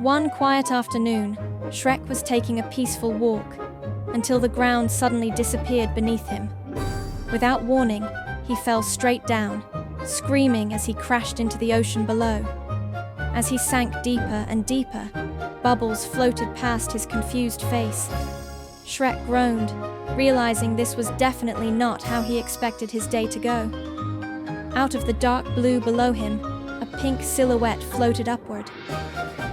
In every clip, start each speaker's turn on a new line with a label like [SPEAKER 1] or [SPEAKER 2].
[SPEAKER 1] One quiet afternoon, Shrek was taking a peaceful walk until the ground suddenly disappeared beneath him. Without warning, he fell straight down, screaming as he crashed into the ocean below. As he sank deeper and deeper, bubbles floated past his confused face. Shrek groaned, realizing this was definitely not how he expected his day to go. Out of the dark blue below him, a pink silhouette floated upward.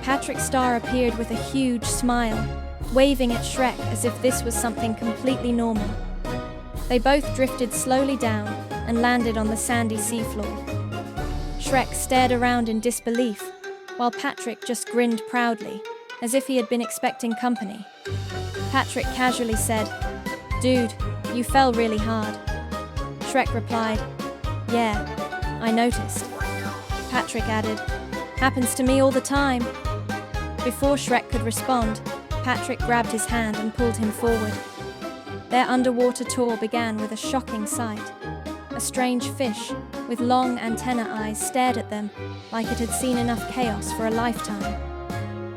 [SPEAKER 1] Patrick Star appeared with a huge smile, waving at Shrek as if this was something completely normal. They both drifted slowly down and landed on the sandy seafloor. Shrek stared around in disbelief, while Patrick just grinned proudly, as if he had been expecting company. Patrick casually said, "Dude, you fell really hard." Shrek replied, "Yeah, I noticed." Patrick added, "Happens to me all the time." Before Shrek could respond, Patrick grabbed his hand and pulled him forward. Their underwater tour began with a shocking sight. A strange fish with long antenna eyes stared at them like it had seen enough chaos for a lifetime.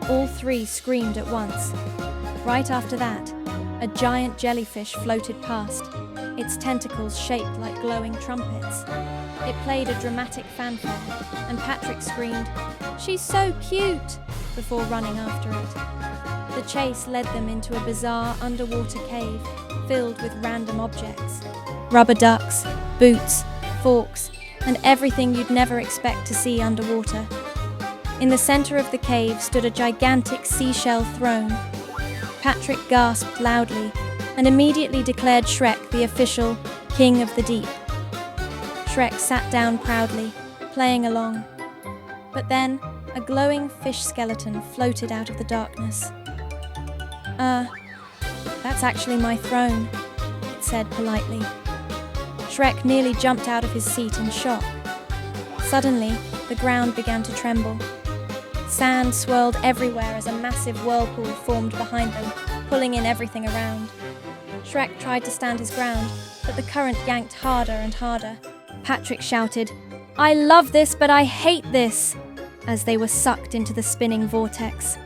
[SPEAKER 1] All three screamed at once. Right after that, a giant jellyfish floated past, its tentacles shaped like glowing trumpets. It played a dramatic fanfare, and Patrick screamed, "She's so cute!" before running after it. The chase led them into a bizarre underwater cave filled with random objects. Rubber ducks, boots, forks, and everything you'd never expect to see underwater. In the center of the cave stood a gigantic seashell throne. Patrick gasped loudly and immediately declared Shrek the official King of the Deep. Shrek sat down proudly, playing along. But then, a glowing fish skeleton floated out of the darkness. That's actually my throne," it said politely. Shrek nearly jumped out of his seat in shock. Suddenly, the ground began to tremble. Sand swirled everywhere as a massive whirlpool formed behind them, pulling in everything around. Shrek tried to stand his ground, but the current yanked harder and harder. Patrick shouted, "I love this, but I hate this!" as they were sucked into the spinning vortex.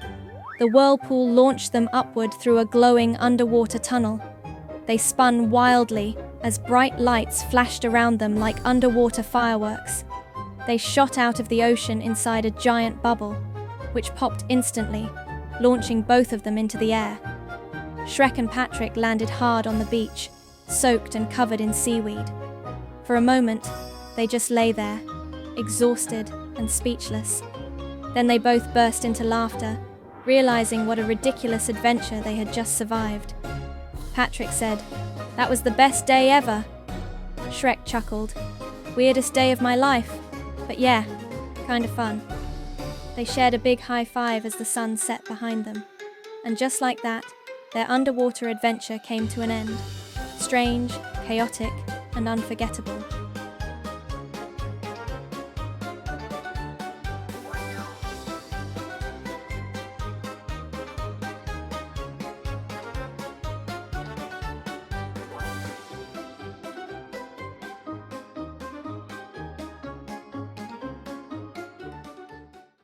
[SPEAKER 1] The whirlpool launched them upward through a glowing underwater tunnel. They spun wildly as bright lights flashed around them like underwater fireworks. They shot out of the ocean inside a giant bubble, which popped instantly, launching both of them into the air. Shrek and Patrick landed hard on the beach, soaked and covered in seaweed. For a moment, they just lay there, exhausted and speechless. Then they both burst into laughter, realizing what a ridiculous adventure they had just survived. Patrick said, "That was the best day ever." Shrek chuckled, "Weirdest day of my life, but yeah, kind of fun." They shared a big high five as the sun set behind them. And just like that, their underwater adventure came to an end. Strange, chaotic, and unforgettable.